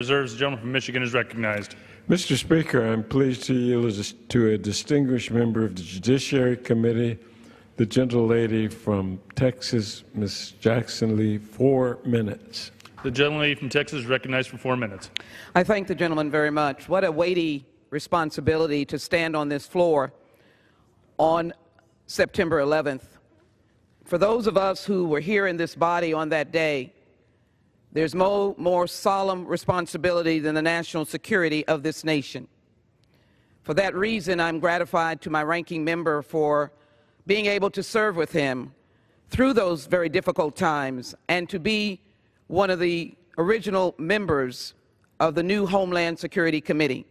Reserves. The gentleman from Michigan is recognized. Mr. Speaker, I'm pleased to yield to a distinguished member of the Judiciary Committee, the gentlelady from Texas, Ms. Jackson Lee, 4 minutes. The gentlelady from Texas is recognized for 4 minutes. I thank the gentleman very much. What a weighty responsibility to stand on this floor on September 11th. For those of us who were here in this body on that day, there's no more solemn responsibility than the national security of this nation. For that reason, I'm gratified to my ranking member for being able to serve with him through those very difficult times and to be one of the original members of the new Homeland Security Committee.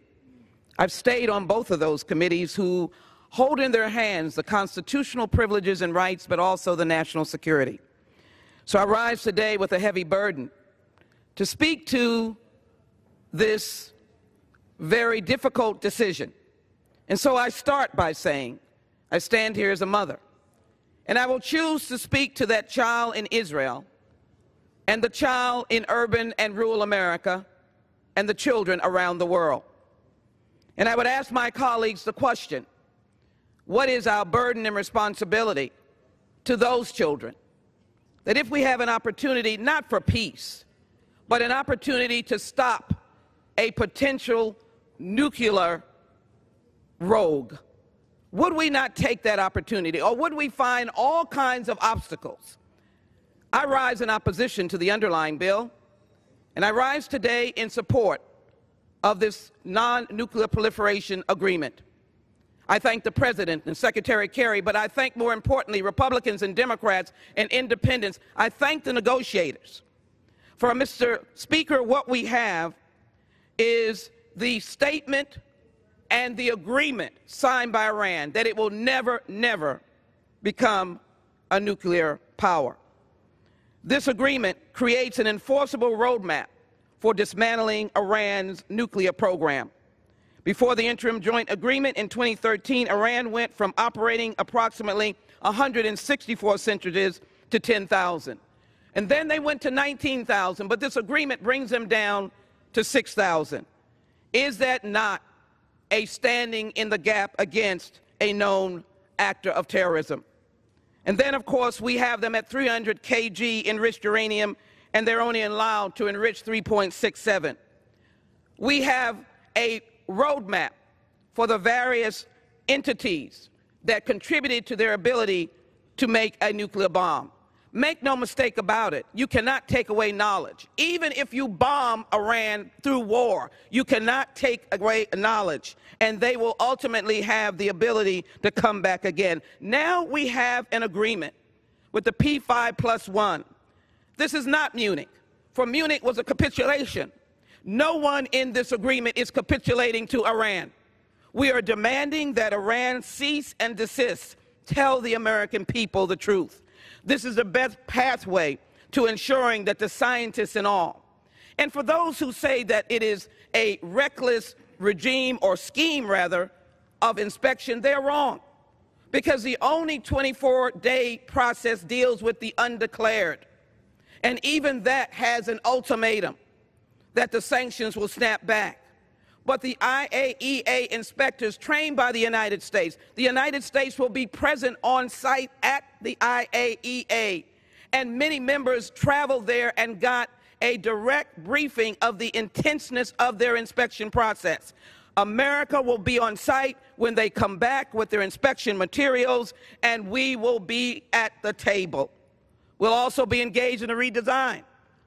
I've stayed on both of those committees who hold in their hands the constitutional privileges and rights, but also the national security. So I rise today with a heavy burden to speak to this very difficult decision. And so I start by saying, I stand here as a mother, and I will choose to speak to that child in Israel and the child in urban and rural America and the children around the world. And I would ask my colleagues the question, what is our burden and responsibility to those children? That if we have an opportunity, not for peace, but an opportunity to stop a potential nuclear rogue, would we not take that opportunity, or would we find all kinds of obstacles? I rise in opposition to the underlying bill, and I rise today in support of this non-nuclear proliferation agreement. I thank the President and Secretary Kerry, but I thank more importantly Republicans and Democrats and independents. I thank the negotiators. For Mr. Speaker, what we have is the statement and the agreement signed by Iran that it will never, never become a nuclear power. This agreement creates an enforceable roadmap for dismantling Iran's nuclear program. Before the interim joint agreement in 2013, Iran went from operating approximately 164 centrifuges to 10,000. And then they went to 19,000, but this agreement brings them down to 6,000. Is that not a standing in the gap against a known actor of terrorism? And then, of course, we have them at 300 kg enriched uranium, and they're only allowed to enrich 3.67. We have a roadmap for the various entities that contributed to their ability to make a nuclear bomb. Make no mistake about it, you cannot take away knowledge. Even if you bomb Iran through war, you cannot take away knowledge, and they will ultimately have the ability to come back again. Now we have an agreement with the P5+1. This is not Munich, for Munich was a capitulation. No one in this agreement is capitulating to Iran. We are demanding that Iran cease and desist. Tell the American people the truth. This is the best pathway to ensuring that the scientists and all. And for those who say that it is a reckless regime or scheme, rather, of inspection, they're wrong. Because the only 24-day process deals with the undeclared. And even that has an ultimatum that the sanctions will snap back. But the IAEA inspectors trained by the United States will be present on site at the IAEA. And many members traveled there and got a direct briefing of the intenseness of their inspection process. America will be on site when they come back with their inspection materials, and we will be at the table. We'll also be engaged in a redesign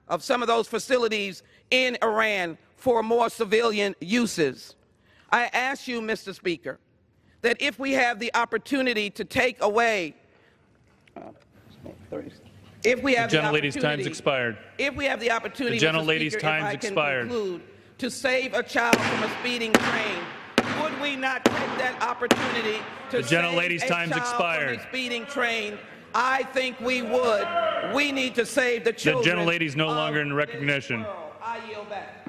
of some of those facilities in Iran for more civilian uses. I ask you, Mr. Speaker, that if we have the opportunity to take away, if we have the gentlelady's time's expired. If we have the opportunity, the gentlelady's Mr. Speaker, time's expired. Conclude, to save a child from a speeding train, would we not take that opportunity to save a child from a speeding train? I think we would. We need to save the children. The gentlelady's no longer in recognition. I yield back.